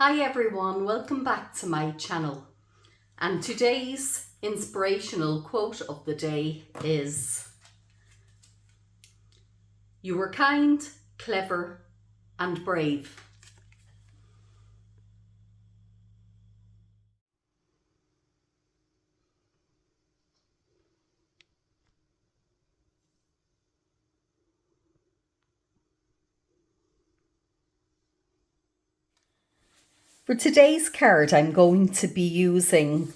Hi everyone, welcome back to my channel. And today's inspirational quote of the day is, "You were kind, clever and brave." For today's card, I'm going to be using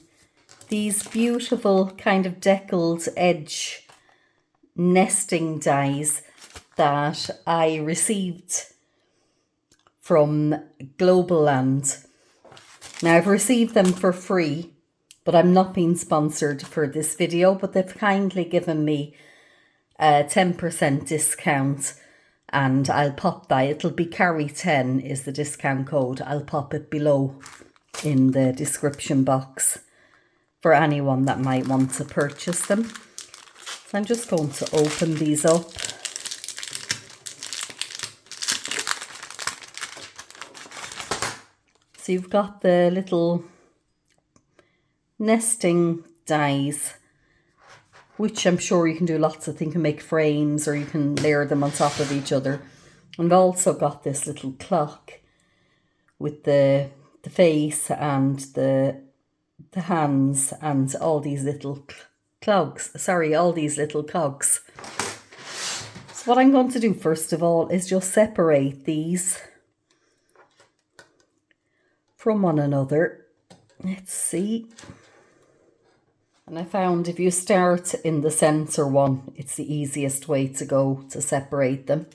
these beautiful kind of deckled edge nesting dies that I received from Globleland. Now I've received them for free, but I'm not being sponsored for this video, but they've kindly given me a 10% discount. And I'll pop that, it'll be Carrie10 is the discount code. I'll pop it below in the description box for anyone that might want to purchase them. So I'm just going to open these up. So you've got the little nesting dies, which I'm sure you can do lots of things. You can make frames or you can layer them on top of each other. And I've also got this little clock with the face and the hands and all these little clogs. All these little cogs. So what I'm going to do first of all is just separate these from one another. Let's see. And I found if you start in the center one, it's the easiest way to go to separate them.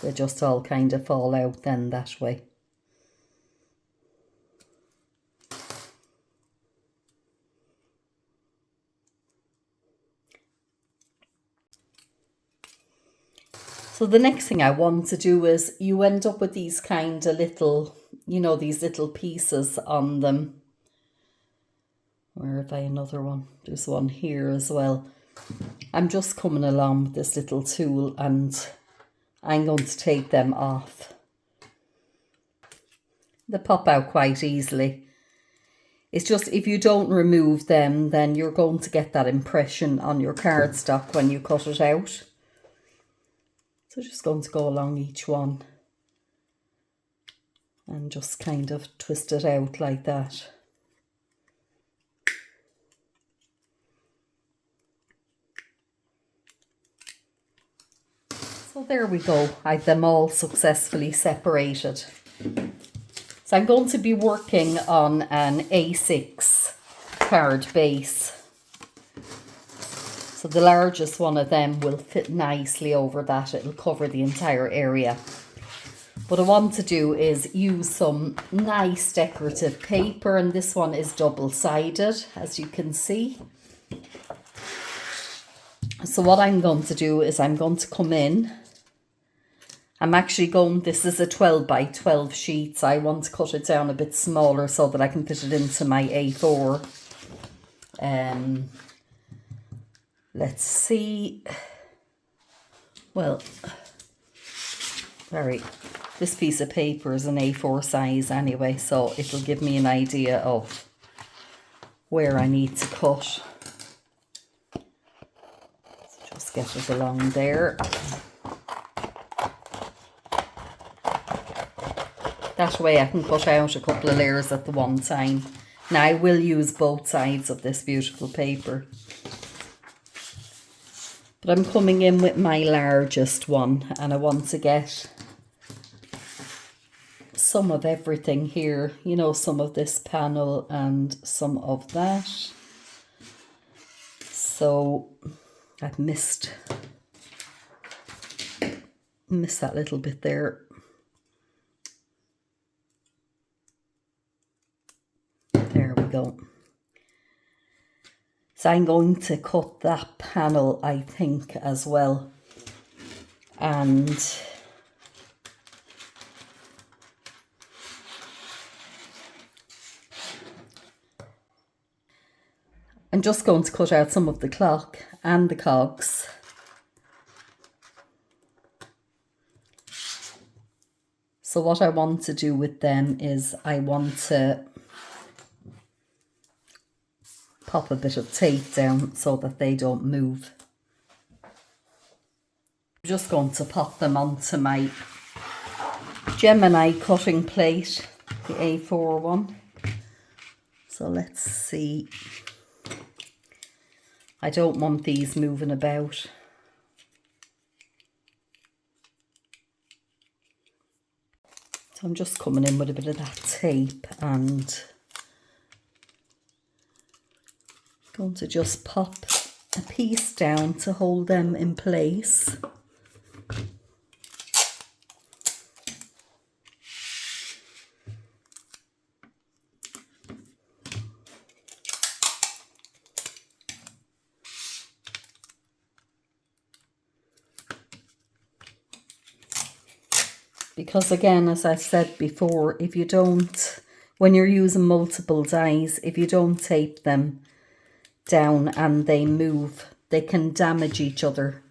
They just all kind of fall out then that way. So the next thing I want to do is you end up with these kind of little, these little pieces on them. Where have I another one? There's one here as well. I'm just coming along with this little tool and I'm going to take them off. They pop out quite easily. It's just if you don't remove them, then you're going to get that impression on your cardstock when you cut it out. So just going to go along each one and just kind of twist it out like that. So there we go, I've them all successfully separated. So I'm going to be working on an A6 card base. So the largest one of them will fit nicely over that, it'll cover the entire area. What I want to do is use some nice decorative paper, and this one is double-sided, as you can see. So what I'm going to do is I'm going to come in. This is a 12 by 12 sheet, so I want to cut it down a bit smaller so that I can fit it into my A4. Let's see. Well, this piece of paper is an A4 size anyway, so it'll give me an idea of where I need to cut. Just get it along there. That way I can cut out a couple of layers at the one time. Now I will use both sides of this beautiful paper. But I'm coming in with my largest one and I want to get some of everything here. Some of this panel and some of that. So I've missed that little bit there. There we go. So I'm going to cut that panel, I think, as well. And I'm just going to cut out some of the clock and the cogs. So what I want to do with them is I want to pop a bit of tape down so that they don't move. I'm just going to pop them onto my Gemini cutting plate, the A4 one. So let's see. I don't want these moving about. So I'm just coming in with a bit of that tape and going to just pop a piece down to hold them in place. Because again, as I said before, if you don't, when you're using multiple dies, if you don't tape them down and they move, they can damage each other.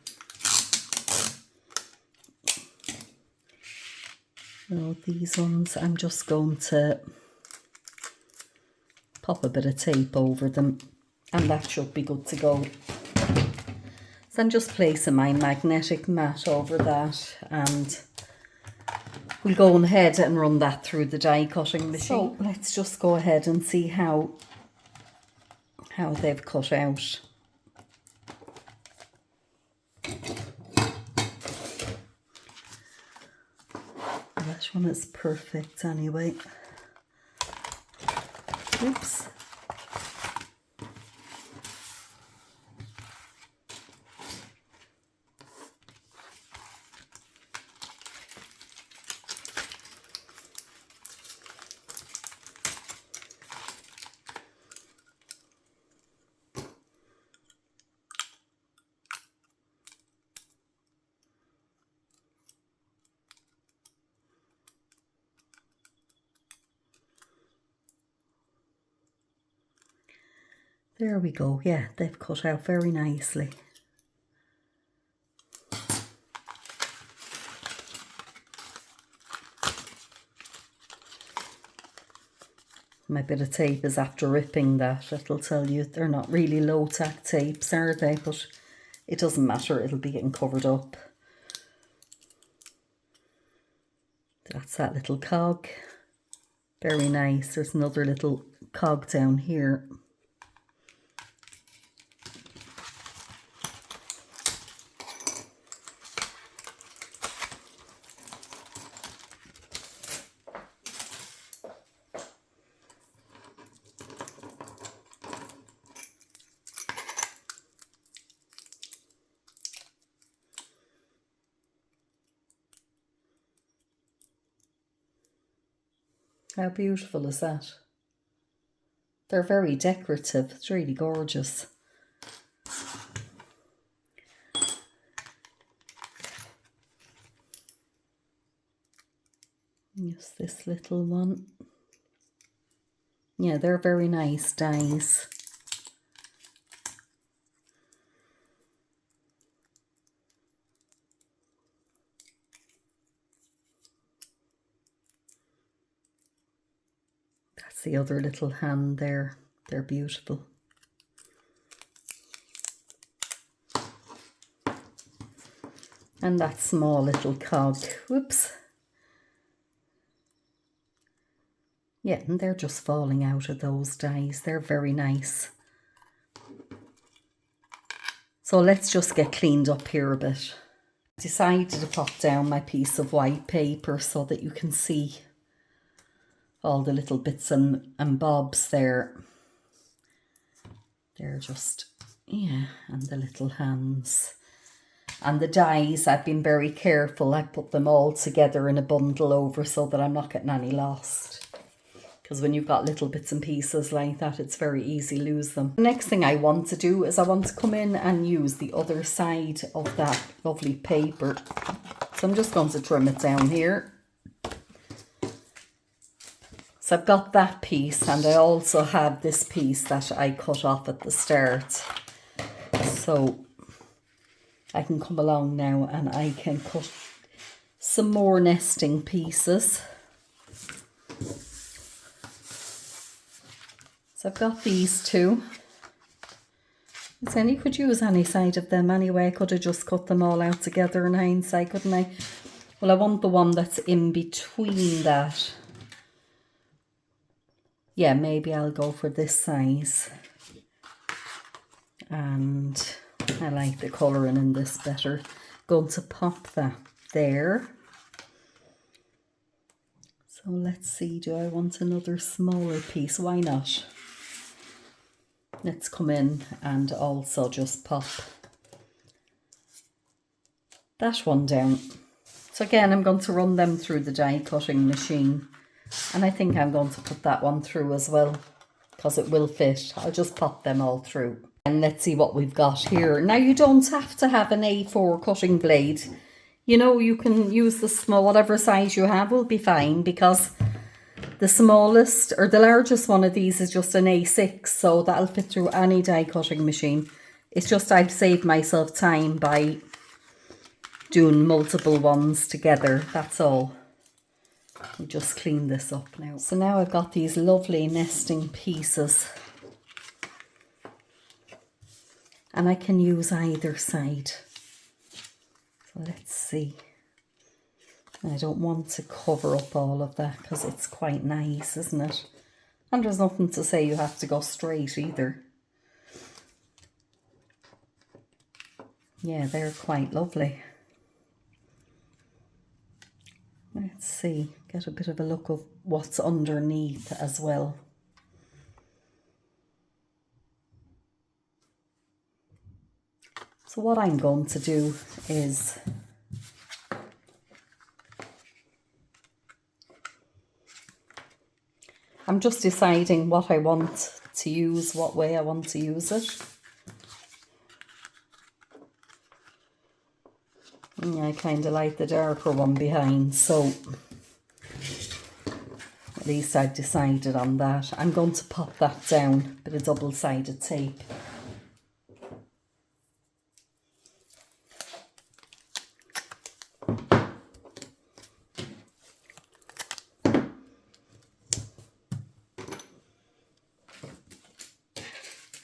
So these ones, I'm just going to pop a bit of tape over them and that should be good to go. So I'm just placing my magnetic mat over that and we'll go ahead and run that through the die cutting machine. So let's just go ahead and see how they've cut out. That one is perfect anyway. Oops. There we go. Yeah, they've cut out very nicely. My bit of tape is after ripping that. It'll tell you they're not really low tack tapes, are they? But it doesn't matter. It'll be getting covered up. That's that little cog. Very nice. There's another little cog down here. How beautiful is that? They're very decorative. It's really gorgeous. Just this little one. Yeah, they're very nice dies. That's the other little hand there. They're beautiful. And that small little cog. Whoops. Yeah, and they're just falling out of those dies. They're very nice. So let's just get cleaned up here a bit. I decided to pop down my piece of white paper so that you can see all the little bits and bobs there. They're just, yeah, and the little hands. And the dies, I've been very careful. I put them all together in a bundle over so that I'm not getting any lost. Because when you've got little bits and pieces like that, it's very easy to lose them. The next thing I want to do is I want to come in and use the other side of that lovely paper. So I'm just going to trim it down here. So I've got that piece and I also have this piece that I cut off at the start. So I can come along now and I can cut some more nesting pieces. So I've got these two. You could use any side of them anyway. I could have just cut them all out together in hindsight, couldn't I? Well, I want the one that's in between that. Yeah, maybe I'll go for this size. And I like the colouring in this better. Going to pop that there. So let's see, do I want another smaller piece? Why not? Let's come in and also just pop that one down. So again, I'm going to run them through the die cutting machine. And I think I'm going to put that one through as well, because it will fit. I'll just pop them all through. And let's see what we've got here. Now, you don't have to have an A4 cutting blade. You know, you can use the small, whatever size you have will be fine, because the smallest or the largest one of these is just an A6, so that'll fit through any die cutting machine. It's just I've saved myself time by doing multiple ones together, that's all. I'll just clean this up now. So now I've got these lovely nesting pieces. And I can use either side. So let's see. I don't want to cover up all of that because it's quite nice, isn't it? And there's nothing to say you have to go straight either. Yeah, they're quite lovely. Let's see, get a bit of a look of what's underneath as well. So what I'm going to do is I'm just deciding what I want to use, what way I want to use it. Yeah, I kind of like the darker one behind, so at least I've decided on that. I'm going to pop that down, bit of double-sided tape.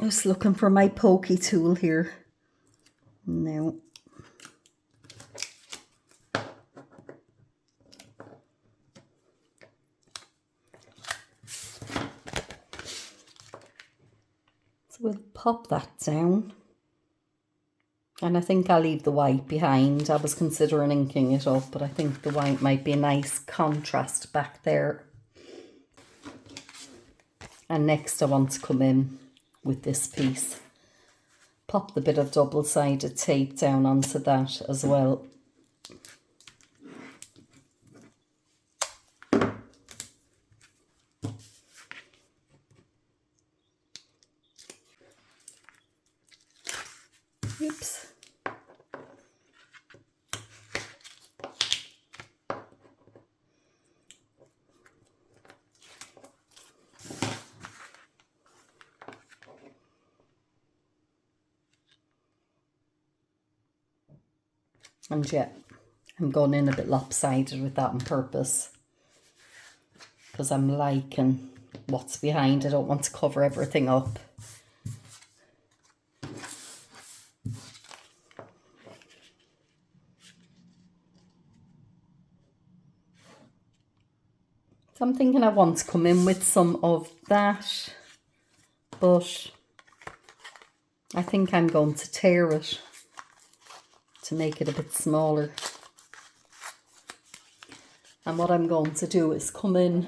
Just looking for my pokey tool here. No. So we'll pop that down. And I think I'll leave the white behind. I was considering inking it up, but I think the white might be a nice contrast back there. And next I want to come in with this piece. Pop the bit of double-sided tape down onto that as well. Oops. And yeah, I'm going in a bit lopsided with that on purpose, because I'm liking what's behind. I don't want to cover everything up. So I'm thinking I want to come in with some of that, but I think I'm going to tear it to make it a bit smaller. And what I'm going to do is come in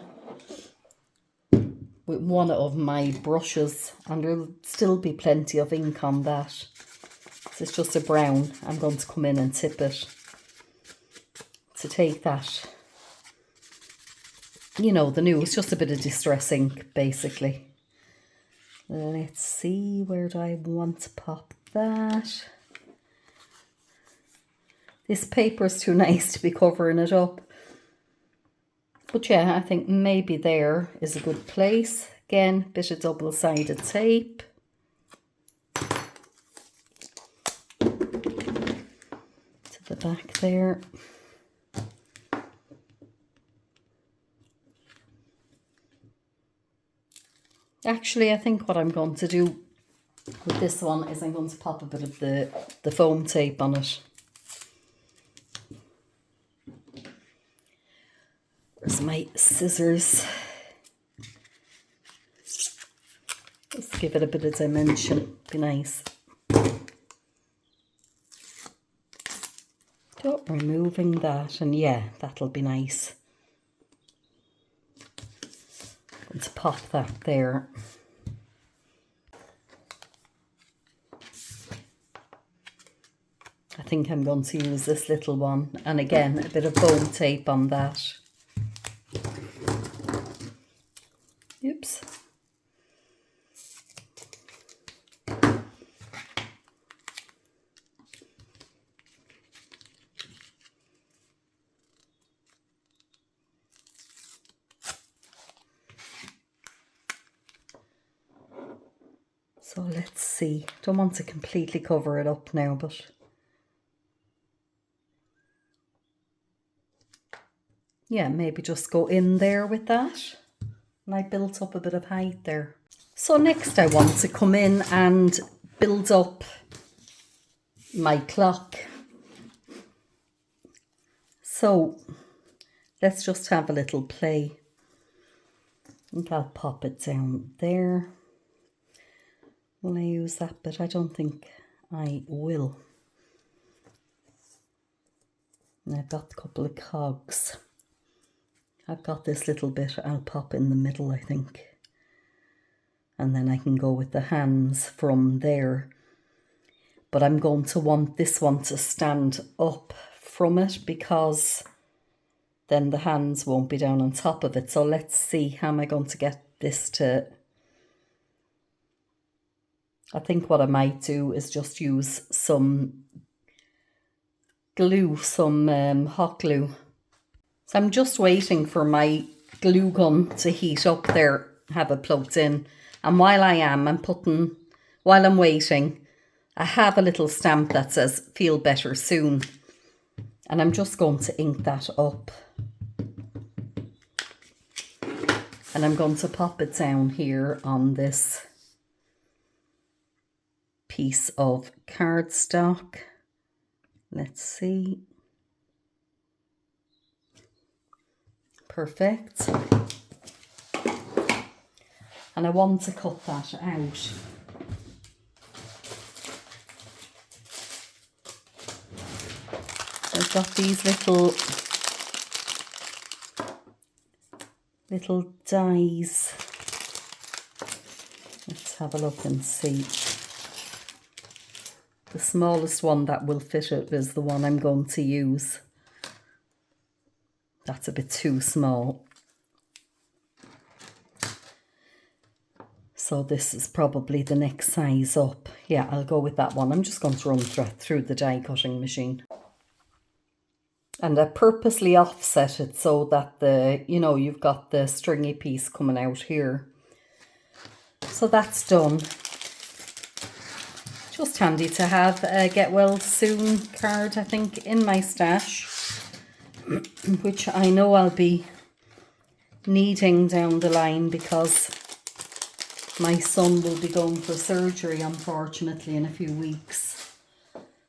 with one of my brushes, and there'll still be plenty of ink on that. It's just a brown. I'm going to come in and tip it to take that, you know, the new, it's just a bit of distress ink basically. Let's see, where do I want to pop that? This paper is too nice to be covering it up. But yeah, I think maybe there is a good place. Again, bit of double-sided tape. To the back there. Actually, I think what I'm going to do with this one is I'm going to pop a bit of the foam tape on it. Where's my scissors? Just give it a bit of dimension, be nice. So removing that, and yeah, that'll be nice. Going to pop that there. I think I'm going to use this little one, and again a bit of foam tape on that. Oops. So let's see. Don't want to completely cover it up now, but yeah, maybe just go in there with that. And I built up a bit of height there. So next I want to come in and build up my clock. So let's just have a little play. I think I'll pop it down there. Will I use that bit? I don't think I will. And I've got a couple of cogs. I've got this little bit I'll pop in the middle, I think. And then I can go with the hands from there. But I'm going to want this one to stand up from it because then the hands won't be down on top of it. So let's see, how am I going to get this to... I think what I might do is just use some glue, some hot glue. So I'm just waiting for my glue gun to heat up there, have it plugged in. And while I'm waiting, I have a little stamp that says feel better soon. And I'm just going to ink that up. And I'm going to pop it down here on this piece of cardstock. Let's see. Perfect. And I want to cut that out. I've got these little dies. Let's have a look and see. The smallest one that will fit it is the one I'm going to use. That's a bit too small. So this is probably the next size up. Yeah, I'll go with that one. I'm just going to run through the die cutting machine. And I purposely offset it so that you've got the stringy piece coming out here. So that's done. Just handy to have a get well soon card, I think, in my stash, which I know I'll be needing down the line because my son will be going for surgery, unfortunately, in a few weeks.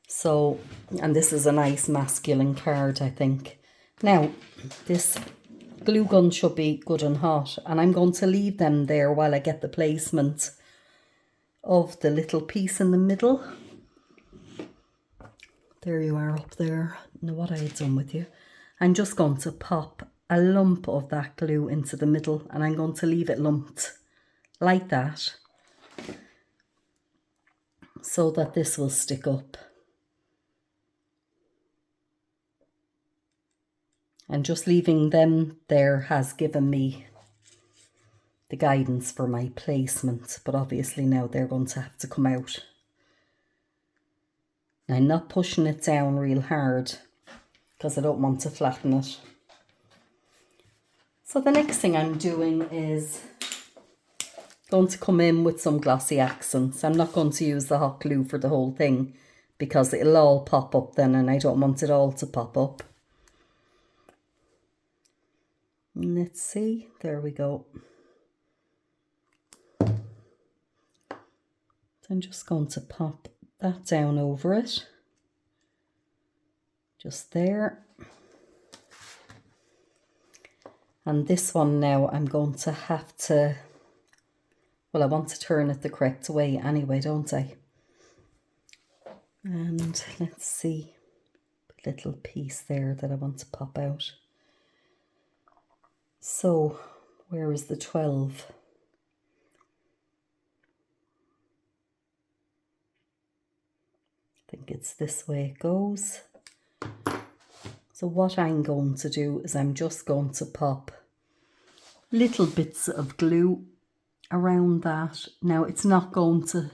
So, and this is a nice masculine card, I think. Now, this glue gun should be good and hot, and I'm going to leave them there while I get the placement of the little piece in the middle. There you are up there. Know what I had done with you. I'm just going to pop a lump of that glue into the middle, and I'm going to leave it lumped like that so that this will stick up. And just leaving them there has given me the guidance for my placement, but obviously now they're going to have to come out. I'm not pushing it down real hard because I don't want to flatten it. So the next thing I'm doing is going to come in with some glossy accents. I'm not going to use the hot glue for the whole thing because it'll all pop up then, and I don't want it all to pop up. Let's see, there we go. I'm just going to pop that down over it. Just there. And this one now I'm going to have to, well, I want to turn it the correct way anyway, don't I? And let's see, a little piece there that I want to pop out. So where is the 12? I think it's this way it goes. So what I'm going to do is I'm just going to pop little bits of glue around that. Now it's not going to,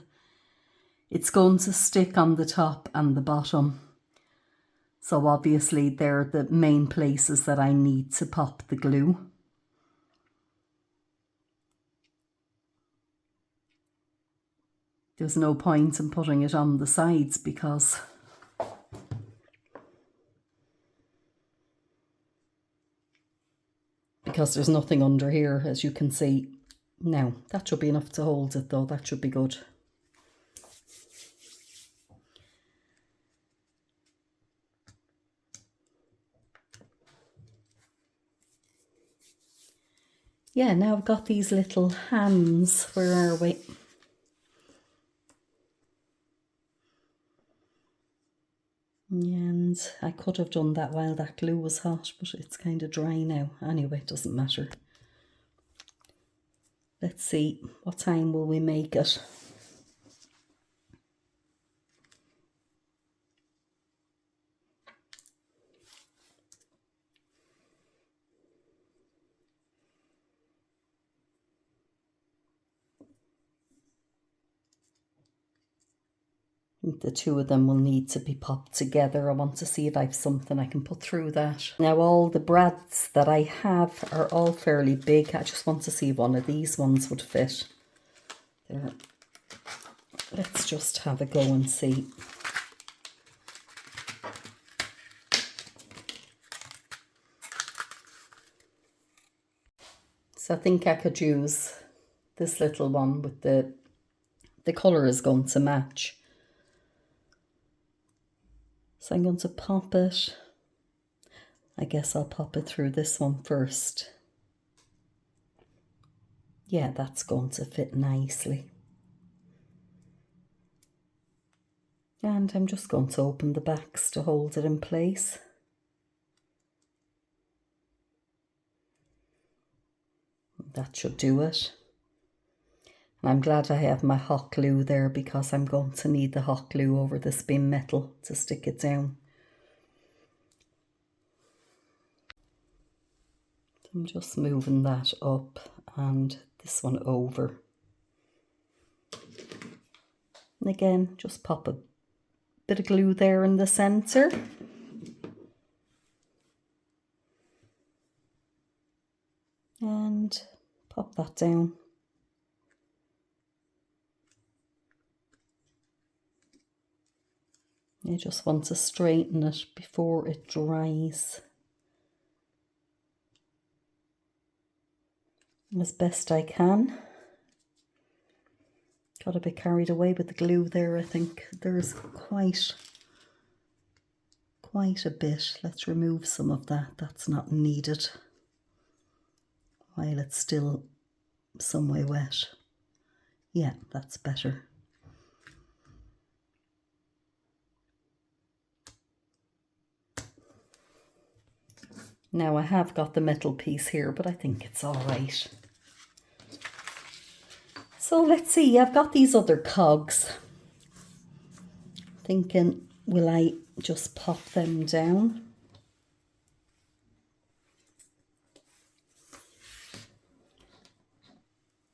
it's going to stick on the top and the bottom. So obviously they're the main places that I need to pop the glue. There's no point in putting it on the sides because there's nothing under here, as you can see. Now, that should be enough to hold it though, that should be good. Yeah, now I've got these little hands. Where are we? And I could have done that while that glue was hot, but it's kind of dry now. Anyway, it doesn't matter. Let's see, what time will we make it? The two of them will need to be popped together. I want to see if I have something I can put through that. Now all the brads that I have are all fairly big. I just want to see if one of these ones would fit. There. Let's just have a go and see. So I think I could use this little one with the colour is going to match. So I'm going to pop it. I guess I'll pop it through this one first. Yeah, that's going to fit nicely. And I'm just going to open the backs to hold it in place. That should do it. And I'm glad I have my hot glue there because I'm going to need the hot glue over the spin metal to stick it down. I'm just moving that up and this one over. And again, just pop a bit of glue there in the centre. And pop that down. I just want to straighten it before it dries as best I can. Got a bit carried away with the glue there. I think there's quite a bit. Let's remove some of that. That's not needed while it's still some way wet. Yeah, that's better. Now I have got the metal piece here, but I think it's all right. So let's see, I've got these other cogs. Thinking, will I just pop them down?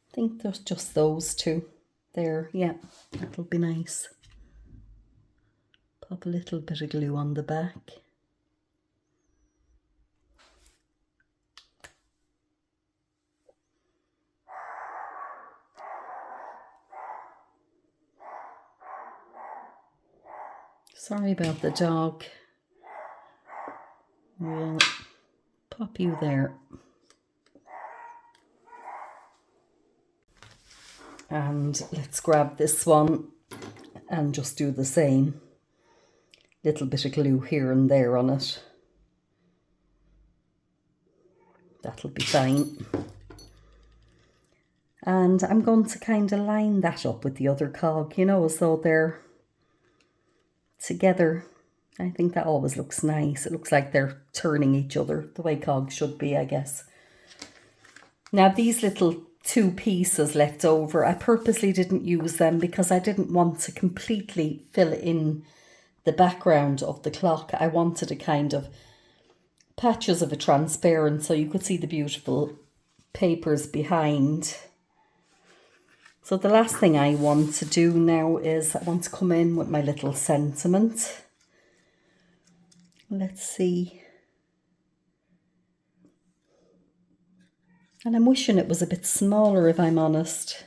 I think there's just those two there. Yeah, that'll be nice. Pop a little bit of glue on the back. Sorry about the dog. We'll pop you there. And let's grab this one and just do the same. Little bit of glue here and there on it. That'll be fine. And I'm going to kind of line that up with the other cog, you know, as though they're together. I think that always looks nice. It looks like they're turning each other, the way cogs should be, I guess. Now these little 2 pieces left over, I purposely didn't use them because I didn't want to completely fill in the background of the clock. I wanted a kind of patches of a transparent so you could see the beautiful papers behind. So the last thing I want to do now is I want to come in with my little sentiment. Let's see. And I'm wishing it was a bit smaller, if I'm honest.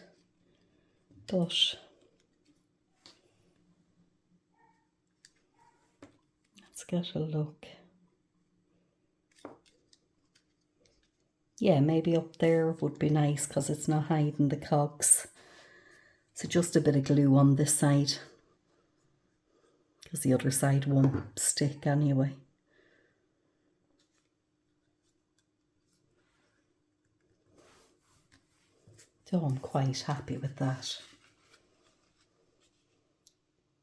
But let's get a look. Yeah, maybe up there would be nice because it's not hiding the cogs. So just a bit of glue on this side, because the other side won't stick anyway. So I'm quite happy with that.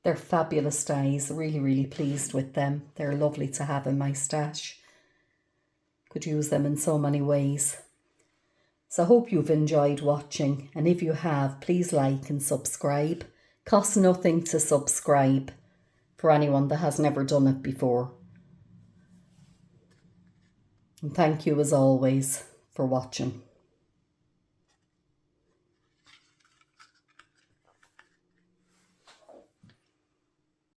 They're fabulous dies, really pleased with them. They're lovely to have in my stash. Could use them in so many ways. So I hope you've enjoyed watching, and if you have, please like and subscribe. Costs nothing to subscribe for anyone that has never done it before. And thank you as always for watching.